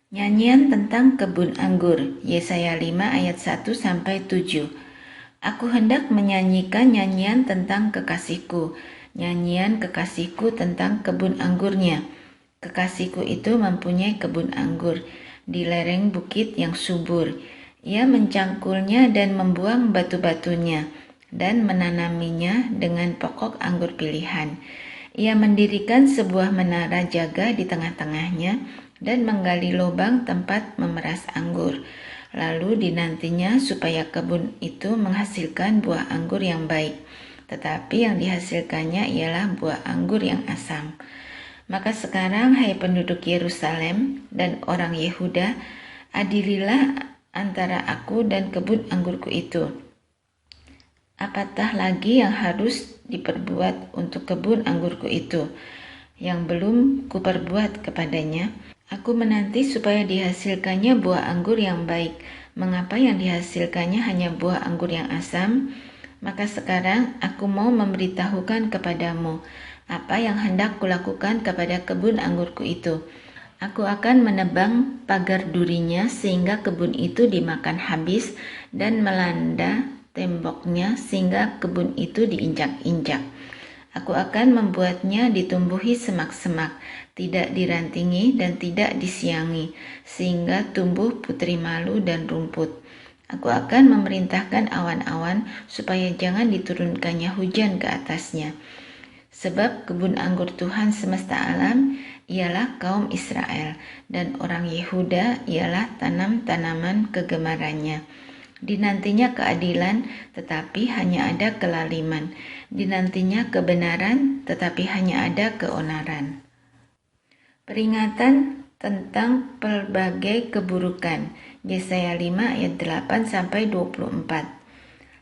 Nyanyian tentang kebun anggur, Yesaya 5 ayat 1-7. Aku hendak menyanyikan nyanyian tentang kekasihku, nyanyian kekasihku tentang kebun anggurnya. Kekasihku itu mempunyai kebun anggur di lereng bukit yang subur. Ia mencangkulnya dan membuang batu-batunya dan menanaminya dengan pokok anggur pilihan. Ia mendirikan sebuah menara jaga di tengah-tengahnya dan menggali lubang tempat memeras anggur. Lalu dinantinya supaya kebun itu menghasilkan buah anggur yang baik, tetapi yang dihasilkannya ialah buah anggur yang asam. Maka sekarang, hai penduduk Yerusalem dan orang Yehuda, adililah antara aku dan kebun anggurku itu. Apatah lagi yang harus diperbuat untuk kebun anggurku itu, yang belum kuperbuat kepadanya? Aku menanti supaya dihasilkannya buah anggur yang baik. Mengapa yang dihasilkannya hanya buah anggur yang asam? Maka sekarang aku mau memberitahukan kepadamu apa yang hendak kulakukan kepada kebun anggurku itu. Aku akan menebang pagar durinya sehingga kebun itu dimakan habis dan melanda temboknya sehingga kebun itu diinjak-injak. Aku akan membuatnya ditumbuhi semak-semak, tidak dirantingi dan tidak disiangi, sehingga tumbuh putri malu dan rumput. Aku akan memerintahkan awan-awan supaya jangan diturunkannya hujan ke atasnya. Sebab kebun anggur Tuhan semesta alam ialah kaum Israel, dan orang Yehuda ialah tanam-tanaman kegemarannya. Dinantinya keadilan, tetapi hanya ada kelaliman. Dinantinya kebenaran, tetapi hanya ada keonaran. Peringatan tentang pelbagai keburukan. Yesaya 5 ayat 8-24.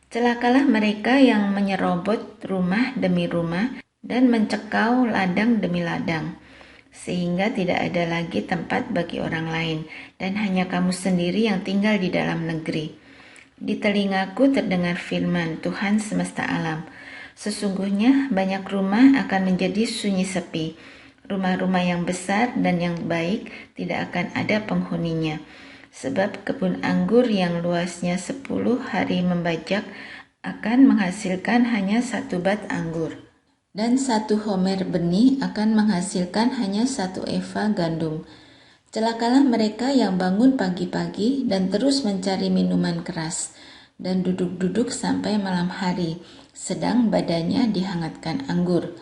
Celakalah mereka yang menyerobot rumah demi rumah dan mencekau ladang demi ladang, sehingga tidak ada lagi tempat bagi orang lain, dan hanya kamu sendiri yang tinggal di dalam negeri. Di telingaku terdengar firman Tuhan semesta alam. Sesungguhnya banyak rumah akan menjadi sunyi sepi. Rumah-rumah yang besar dan yang baik tidak akan ada penghuninya. Sebab kebun anggur yang luasnya 10 hari membajak akan menghasilkan hanya 1 bat anggur. Dan 1 homer benih akan menghasilkan hanya 1 eva gandum. Celakalah mereka yang bangun pagi-pagi dan terus mencari minuman keras, dan duduk-duduk sampai malam hari, sedang badannya dihangatkan anggur.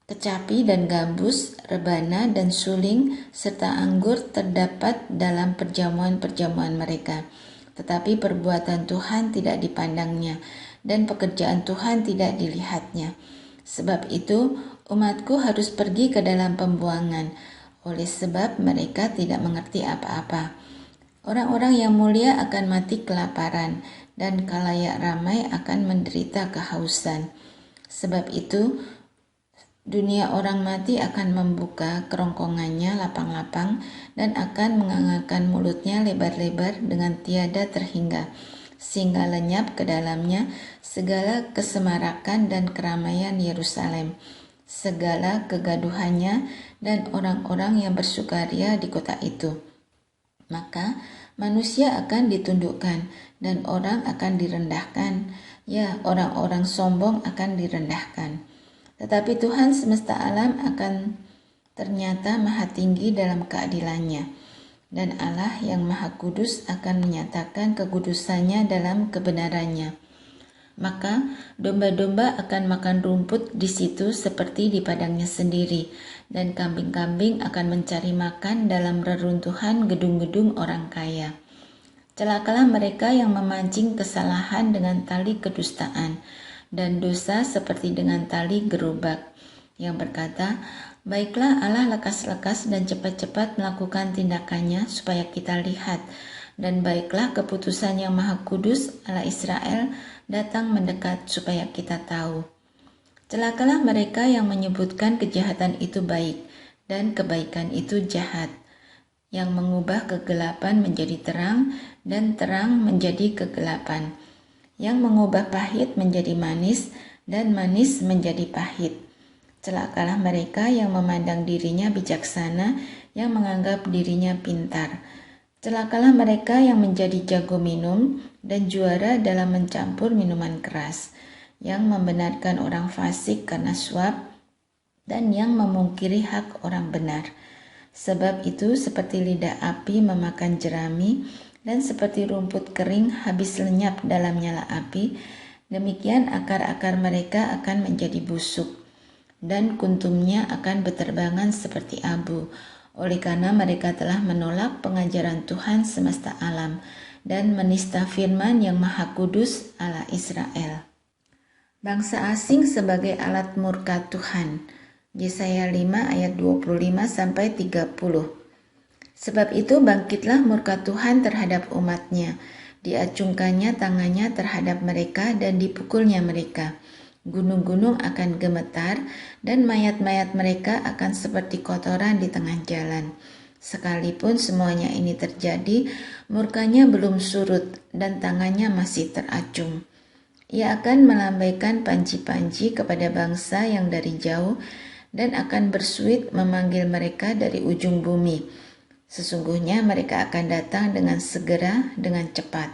Kecapi dan gabus, rebana dan suling, serta anggur terdapat dalam perjamuan-perjamuan mereka. Tetapi perbuatan Tuhan tidak dipandangnya, dan pekerjaan Tuhan tidak dilihatnya. Sebab itu, umatku harus pergi ke dalam pembuangan, oleh sebab mereka tidak mengerti apa-apa. Orang-orang yang mulia akan mati kelaparan, dan khalayak ramai akan menderita kehausan. Sebab itu, dunia orang mati akan membuka kerongkongannya lapang-lapang dan akan menganggarkan mulutnya lebar-lebar dengan tiada terhingga, sehingga lenyap ke dalamnya segala kesemarakan dan keramaian Yerusalem, segala kegaduhannya dan orang-orang yang bersukaria di kota itu. Maka manusia akan ditundukkan dan orang akan direndahkan, ya orang-orang sombong akan direndahkan. Tetapi Tuhan semesta alam akan ternyata maha tinggi dalam keadilannya, dan Allah yang maha kudus akan menyatakan kekudusannya dalam kebenarannya. Maka domba-domba akan makan rumput di situ seperti di padangnya sendiri, dan kambing-kambing akan mencari makan dalam reruntuhan gedung-gedung orang kaya. Celakalah mereka yang memancing kesalahan dengan tali kedustaan, dan dosa seperti dengan tali gerobak, yang berkata, baiklah Allah lekas-lekas dan cepat-cepat melakukan tindakannya supaya kita lihat, dan baiklah keputusan yang maha kudus Allah Israel datang mendekat supaya kita tahu. Celakalah mereka yang menyebutkan kejahatan itu baik, dan kebaikan itu jahat, yang mengubah kegelapan menjadi terang, dan terang menjadi kegelapan, yang mengubah pahit menjadi manis, dan manis menjadi pahit. Celakalah mereka yang memandang dirinya bijaksana, yang menganggap dirinya pintar. Celakalah mereka yang menjadi jago minum dan juara dalam mencampur minuman keras, yang membenarkan orang fasik karena suap, dan yang memungkiri hak orang benar. Sebab itu seperti lidah api memakan jerami, dan seperti rumput kering habis lenyap dalam nyala api, demikian akar-akar mereka akan menjadi busuk, dan kuntumnya akan berterbangan seperti abu, oleh karena mereka telah menolak pengajaran Tuhan semesta alam, dan menista firman yang Maha Kudus Allah Israel. Bangsa asing sebagai alat murka Tuhan. Yesaya 5 ayat 25-30. Sebab itu bangkitlah murka Tuhan terhadap umatnya, diacungkannya tangannya terhadap mereka dan dipukulnya mereka. Gunung-gunung akan gemetar dan mayat-mayat mereka akan seperti kotoran di tengah jalan. Sekalipun semuanya ini terjadi, murkanya belum surut dan tangannya masih teracung. Ia akan melambaikan panji-panji kepada bangsa yang dari jauh dan akan bersuit memanggil mereka dari ujung bumi. Sesungguhnya mereka akan datang dengan segera, dengan cepat.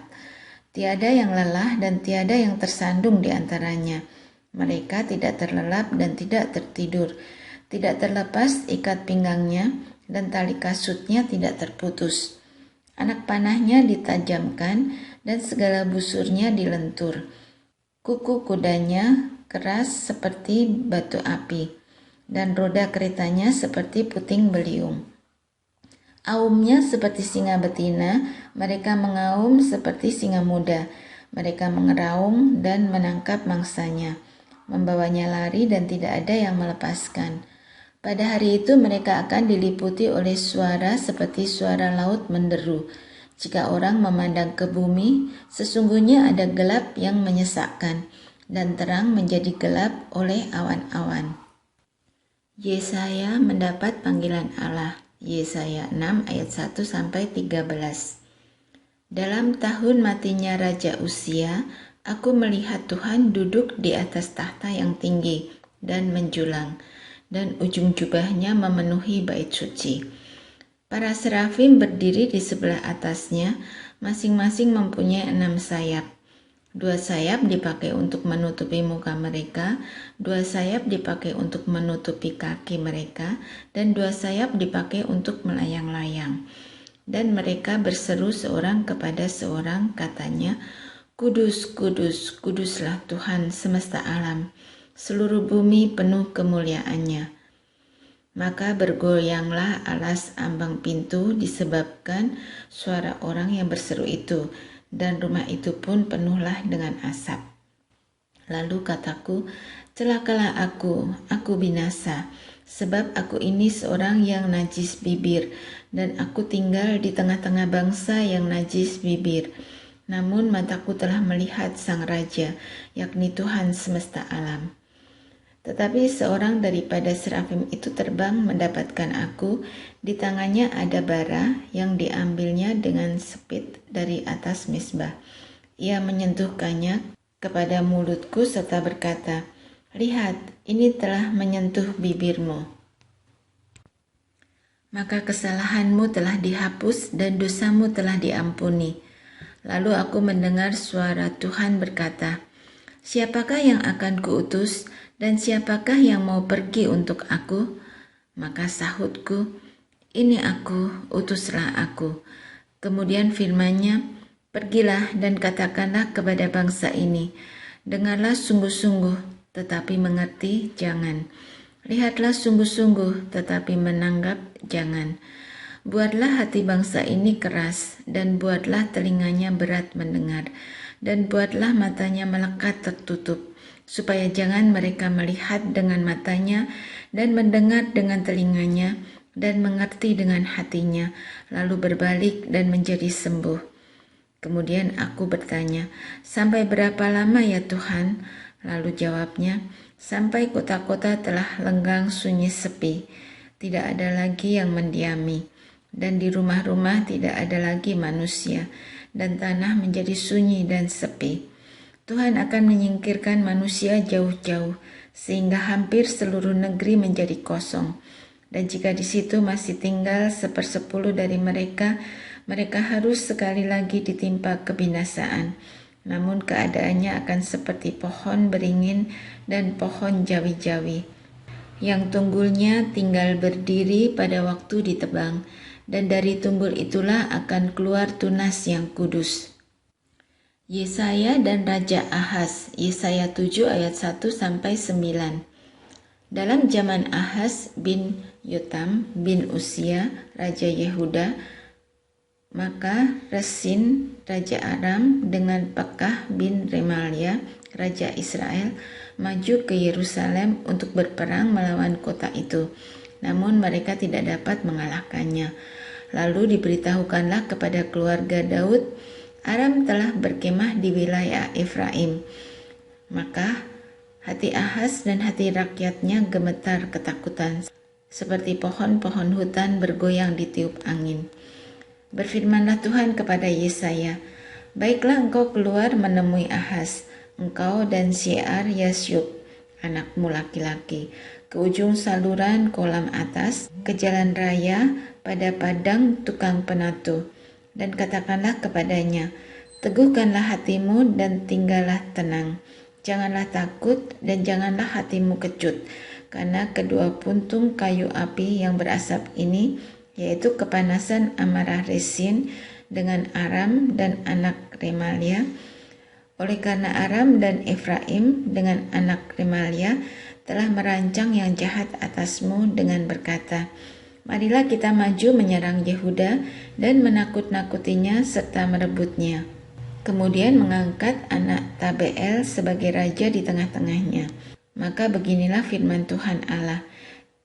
Tiada yang lelah dan tiada yang tersandung di antaranya. Mereka tidak terlelap dan tidak tertidur, tidak terlepas ikat pinggangnya, dan tali kasutnya tidak terputus. Anak panahnya ditajamkan dan segala busurnya dilentur. Kuku kudanya keras seperti batu api, dan roda keretanya seperti puting beliung. Aumnya seperti singa betina, mereka mengaum seperti singa muda. Mereka mengeraung dan menangkap mangsanya, membawanya lari dan tidak ada yang melepaskan. Pada hari itu mereka akan diliputi oleh suara seperti suara laut menderu. Jika orang memandang ke bumi, sesungguhnya ada gelap yang menyesakkan, dan terang menjadi gelap oleh awan-awan. Yesaya mendapat panggilan Allah. Yesaya 6 ayat 1-13. Dalam tahun matinya Raja Uzia, aku melihat Tuhan duduk di atas tahta yang tinggi dan menjulang, dan ujung jubahnya memenuhi bait suci. Para serafim berdiri di sebelah atasnya, masing-masing mempunyai 6 sayap. 2 sayap dipakai untuk menutupi muka mereka, 2 sayap dipakai untuk menutupi kaki mereka, dan 2 sayap dipakai untuk melayang-layang. Dan mereka berseru seorang kepada seorang, katanya, Kudus, kudus, kuduslah Tuhan semesta alam, seluruh bumi penuh kemuliaannya. Maka bergoyanglah alas ambang pintu disebabkan suara orang yang berseru itu, dan rumah itu pun penuhlah dengan asap. Lalu kataku, celakalah aku binasa, sebab aku ini seorang yang najis bibir, dan aku tinggal di tengah-tengah bangsa yang najis bibir. Namun mataku telah melihat Sang Raja, yakni Tuhan semesta alam. Tetapi seorang daripada serafim itu terbang mendapatkan aku, di tangannya ada bara yang diambilnya dengan sepit dari atas mezbah. Ia menyentuhkannya kepada mulutku serta berkata, Lihat, ini telah menyentuh bibirmu. Maka kesalahanmu telah dihapus dan dosamu telah diampuni. Lalu aku mendengar suara Tuhan berkata, Siapakah yang akan kuutus dan siapakah yang mau pergi untuk aku? Maka sahutku, Ini aku, utuslah aku. Kemudian firman-Nya, Pergilah dan katakanlah kepada bangsa ini, dengarlah sungguh-sungguh, tetapi mengerti jangan. Lihatlah sungguh-sungguh, tetapi menanggap jangan. Buatlah hati bangsa ini keras, dan buatlah telinganya berat mendengar, dan buatlah matanya melekat tertutup, supaya jangan mereka melihat dengan matanya, dan mendengar dengan telinganya, dan mengerti dengan hatinya, lalu berbalik dan menjadi sembuh. Kemudian aku bertanya, sampai berapa lama ya Tuhan? Lalu jawabnya, sampai kota-kota telah lenggang sunyi sepi, tidak ada lagi yang mendiami, dan di rumah-rumah tidak ada lagi manusia, dan tanah menjadi sunyi dan sepi. Tuhan akan menyingkirkan manusia jauh-jauh, sehingga hampir seluruh negeri menjadi kosong. Dan jika di situ masih tinggal 1/10 dari mereka, mereka harus sekali lagi ditimpa kebinasaan. Namun keadaannya akan seperti pohon beringin dan pohon jawi-jawi, yang tunggulnya tinggal berdiri pada waktu ditebang, dan dari tunggul itulah akan keluar tunas yang kudus. Yesaya dan Raja Ahaz, Yesaya 7 ayat 1-9. Dalam zaman Ahaz bin Yotam bin Usia, Raja Yehuda, maka Resin, Raja Aram, dengan Pekah bin Remalia, Raja Israel, maju ke Yerusalem untuk berperang melawan kota itu. Namun mereka tidak dapat mengalahkannya. Lalu diberitahukanlah kepada keluarga Daud, Aram telah berkemah di wilayah Efraim. Maka hati Ahaz dan hati rakyatnya gemetar ketakutan, seperti pohon-pohon hutan bergoyang ditiup angin. Berfirmanlah Tuhan kepada Yesaya, "Baiklah engkau keluar menemui Ahaz, engkau dan Syiar Yasyub, anakmu laki-laki, ke ujung saluran kolam atas, ke jalan raya, pada padang tukang penatu, dan katakanlah kepadanya, teguhkanlah hatimu dan tinggallah tenang. Janganlah takut dan janganlah hatimu kecut, karena kedua puntung kayu api yang berasap ini, yaitu kepanasan amarah Resin dengan Aram dan anak Remalia. Oleh karena Aram dan Efraim dengan anak Remalia telah merancang yang jahat atasmu dengan berkata, marilah kita maju menyerang Yehuda dan menakut-nakutinya serta merebutnya. Kemudian mengangkat anak Tabeel sebagai raja di tengah-tengahnya. Maka beginilah firman Tuhan Allah,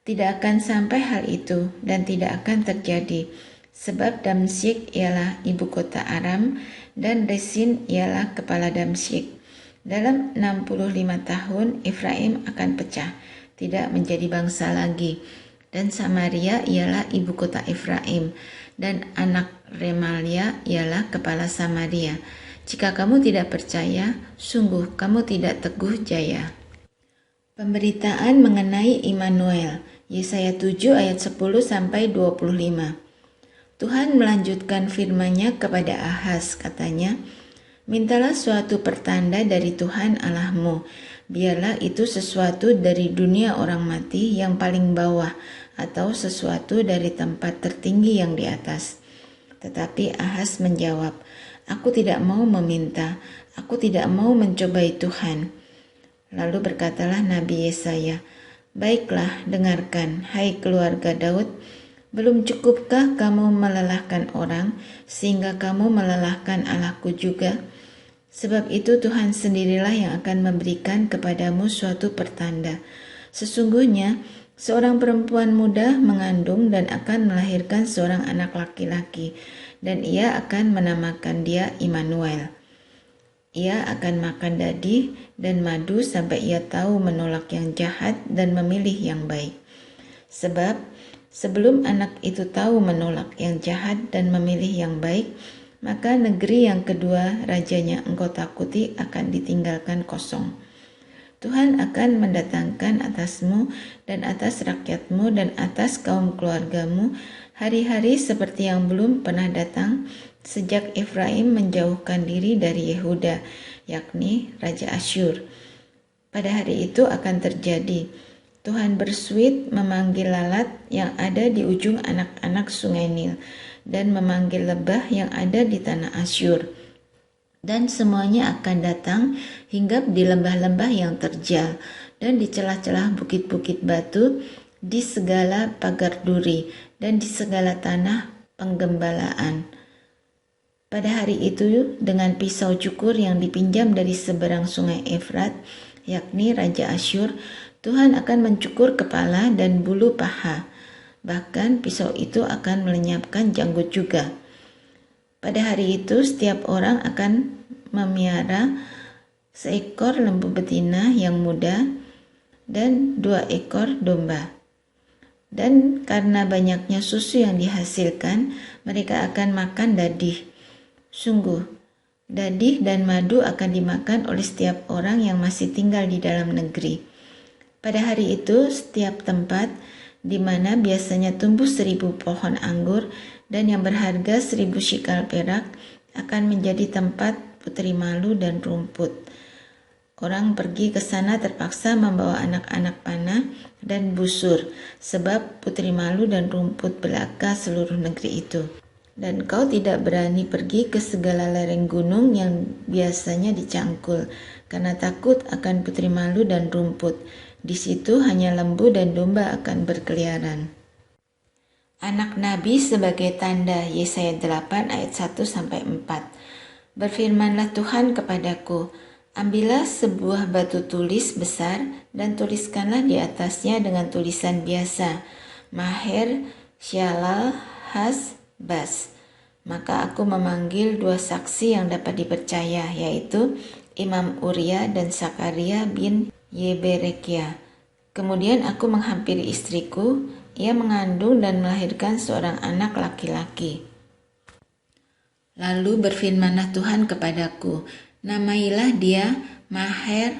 tidak akan sampai hal itu dan tidak akan terjadi, sebab Damsyik ialah ibu kota Aram dan Resin ialah kepala Damsyik. Dalam 65 tahun Efraim akan pecah, tidak menjadi bangsa lagi, dan Samaria ialah ibu kota Efraim, dan anak Remalia ialah kepala Samaria. Jika kamu tidak percaya, sungguh kamu tidak teguh jaya." Pemberitaan mengenai Immanuel, Yesaya 7 ayat 10-25. Tuhan melanjutkan firman-Nya kepada Ahaz, katanya, "Mintalah suatu pertanda dari Tuhan Allahmu, biarlah itu sesuatu dari dunia orang mati yang paling bawah, atau sesuatu dari tempat tertinggi yang di atas." Tetapi Ahaz menjawab, "Aku tidak mau meminta, aku tidak mau mencobai Tuhan." Lalu berkatalah Nabi Yesaya, "Baiklah, dengarkan, hai keluarga Daud, belum cukupkah kamu melelahkan orang, sehingga kamu melelahkan Allahku juga? Sebab itu Tuhan sendirilah yang akan memberikan kepadamu suatu pertanda. Sesungguhnya, seorang perempuan muda mengandung dan akan melahirkan seorang anak laki-laki, dan ia akan menamakan dia Immanuel. Ia akan makan dadi dan madu sampai ia tahu menolak yang jahat dan memilih yang baik. Sebab sebelum anak itu tahu menolak yang jahat dan memilih yang baik, maka negeri yang kedua rajanya engkau takuti akan ditinggalkan kosong. Tuhan akan mendatangkan atasmu dan atas rakyatmu dan atas kaum keluargamu hari-hari seperti yang belum pernah datang sejak Efraim menjauhkan diri dari Yehuda, yakni Raja Asyur. Pada hari itu akan terjadi, Tuhan bersuit memanggil lalat yang ada di ujung anak-anak sungai Nil dan memanggil lebah yang ada di tanah Asyur. Dan semuanya akan datang hinggap di lembah-lembah yang terjal dan di celah-celah bukit-bukit batu, di segala pagar duri dan di segala tanah penggembalaan. Pada hari itu, dengan pisau cukur yang dipinjam dari seberang sungai Efrat, yakni Raja Asyur, Tuhan akan mencukur kepala dan bulu paha. Bahkan pisau itu akan melenyapkan janggut juga. Pada hari itu setiap orang akan memiara seekor lembu betina yang muda dan 2 ekor domba. Dan karena banyaknya susu yang dihasilkan, mereka akan makan dadih. Sungguh, dadih dan madu akan dimakan oleh setiap orang yang masih tinggal di dalam negeri. Pada hari itu setiap tempat di mana biasanya tumbuh 1000 pohon anggur dan yang berharga 1000 shikal perak, akan menjadi tempat putri malu dan rumput. Orang pergi ke sana terpaksa membawa anak-anak panah dan busur, sebab putri malu dan rumput belaka seluruh negeri itu. Dan kau tidak berani pergi ke segala lereng gunung yang biasanya dicangkul, karena takut akan putri malu dan rumput. Di situ hanya lembu dan domba akan berkeliaran. Anak Nabi sebagai tanda, Yesaya 8 ayat 1-4. Berfirmanlah Tuhan kepadaku, ambillah sebuah batu tulis besar dan tuliskanlah di atasnya dengan tulisan biasa, Maher, Syalal, Has, Bas. Maka aku memanggil 2 saksi yang dapat dipercaya, yaitu Imam Uria dan Sakaria bin Yeberekia. Kemudian aku menghampiri istriku, ia mengandung dan melahirkan seorang anak laki-laki. Lalu berfirmanlah Tuhan kepadaku, namailah dia Maher,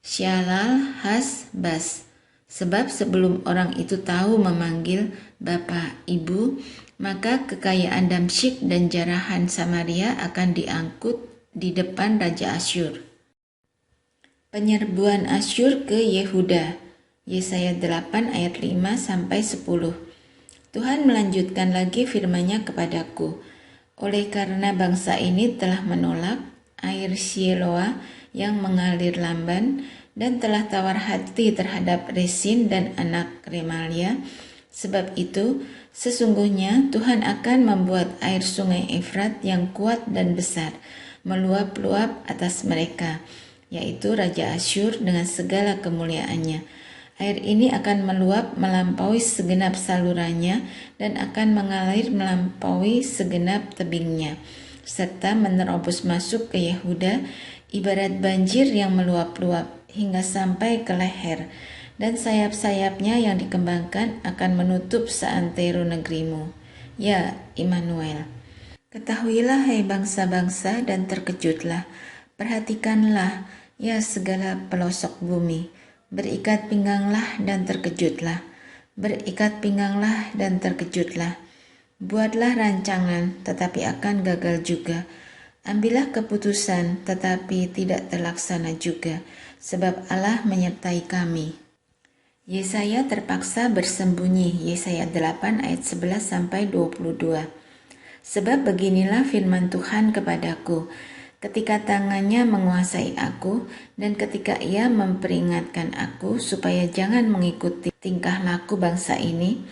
Syalal, Has, Bas. Sebab sebelum orang itu tahu memanggil bapak ibu, maka kekayaan Damsyik dan jarahan Samaria akan diangkut di depan Raja Asyur. Penyerbuan Asyur ke Yehuda, Yesaya 8 ayat 5-10. Tuhan melanjutkan lagi firman-Nya kepadaku, oleh karena bangsa ini telah menolak air Shiloah yang mengalir lamban dan telah tawar hati terhadap Resin dan anak Remalia, sebab itu sesungguhnya Tuhan akan membuat air sungai Efrat yang kuat dan besar meluap-luap atas mereka, yaitu Raja Asyur dengan segala kemuliaannya. Air ini akan meluap melampaui segenap salurannya dan akan mengalir melampaui segenap tebingnya, serta menerobos masuk ke Yehuda ibarat banjir yang meluap-luap hingga sampai ke leher, dan sayap-sayapnya yang dikembangkan akan menutup seantero negerimu. Ya, Immanuel. Ketahuilah hai bangsa-bangsa dan terkejutlah, perhatikanlah ya segala pelosok bumi, berikat pingganglah dan terkejutlah, berikat pingganglah dan terkejutlah. Buatlah rancangan tetapi akan gagal juga, ambillah keputusan tetapi tidak terlaksana juga, sebab Allah menyertai kami. Yesaya terpaksa bersembunyi, Yesaya 8 ayat 11-22. Sebab beginilah firman Tuhan kepadaku, ketika tangannya menguasai aku dan ketika ia memperingatkan aku supaya jangan mengikuti tingkah laku bangsa ini,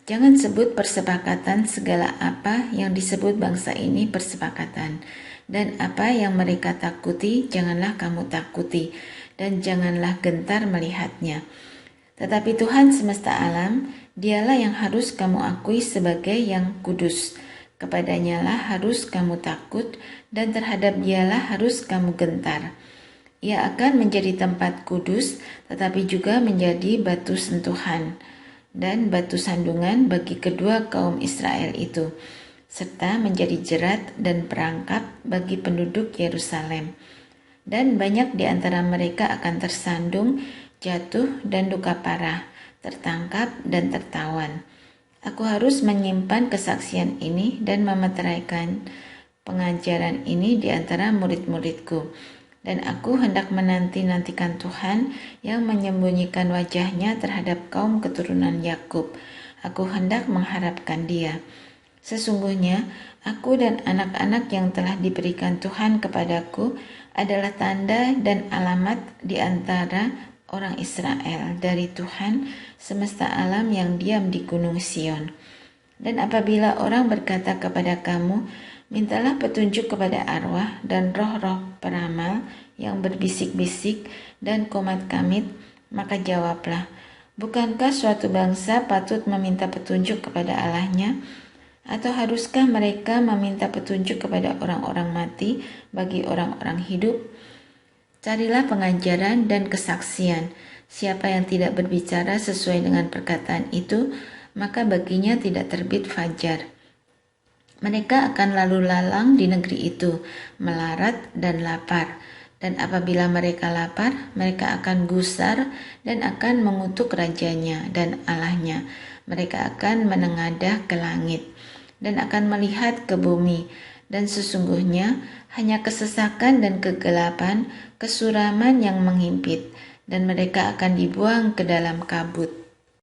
jangan sebut persepakatan segala apa yang disebut bangsa ini persepakatan, dan apa yang mereka takuti janganlah kamu takuti, dan janganlah gentar melihatnya. Tetapi Tuhan semesta alam, dialah yang harus kamu akui sebagai yang kudus. Kepadanya lah harus kamu takut dan terhadap dialah harus kamu gentar. Ia akan menjadi tempat kudus tetapi juga menjadi batu sentuhan dan batu sandungan bagi kedua kaum Israel itu, serta menjadi jerat dan perangkap bagi penduduk Yerusalem. Dan banyak di antara mereka akan tersandung, jatuh dan luka parah, tertangkap dan tertawan. Aku harus menyimpan kesaksian ini dan memeteraikan pengajaran ini di antara murid-muridku. Dan aku hendak menanti-nantikan Tuhan yang menyembunyikan wajahnya terhadap kaum keturunan Yakub. Aku hendak mengharapkan Dia. Sesungguhnya aku dan anak-anak yang telah diberikan Tuhan kepadaku adalah tanda dan alamat di antara orang Israel dari Tuhan semesta alam yang diam di gunung Sion. Dan apabila orang berkata kepada kamu, mintalah petunjuk kepada arwah dan roh-roh peramal yang berbisik-bisik dan komat kamit, maka jawablah, bukankah suatu bangsa patut meminta petunjuk kepada Allahnya? Atau haruskah mereka meminta petunjuk kepada orang-orang mati bagi orang-orang hidup? Carilah pengajaran dan kesaksian. Siapa yang tidak berbicara sesuai dengan perkataan itu, maka baginya tidak terbit fajar. Mereka akan lalu lalang di negeri itu, melarat dan lapar, Dan apabila mereka lapar, mereka akan gusar dan akan mengutuk rajanya dan Allahnya. Mereka akan menengadah ke langit dan akan melihat ke bumi. Dan sesungguhnya hanya kesesakan dan kegelapan, kesuraman yang menghimpit, dan mereka akan dibuang ke dalam kabut.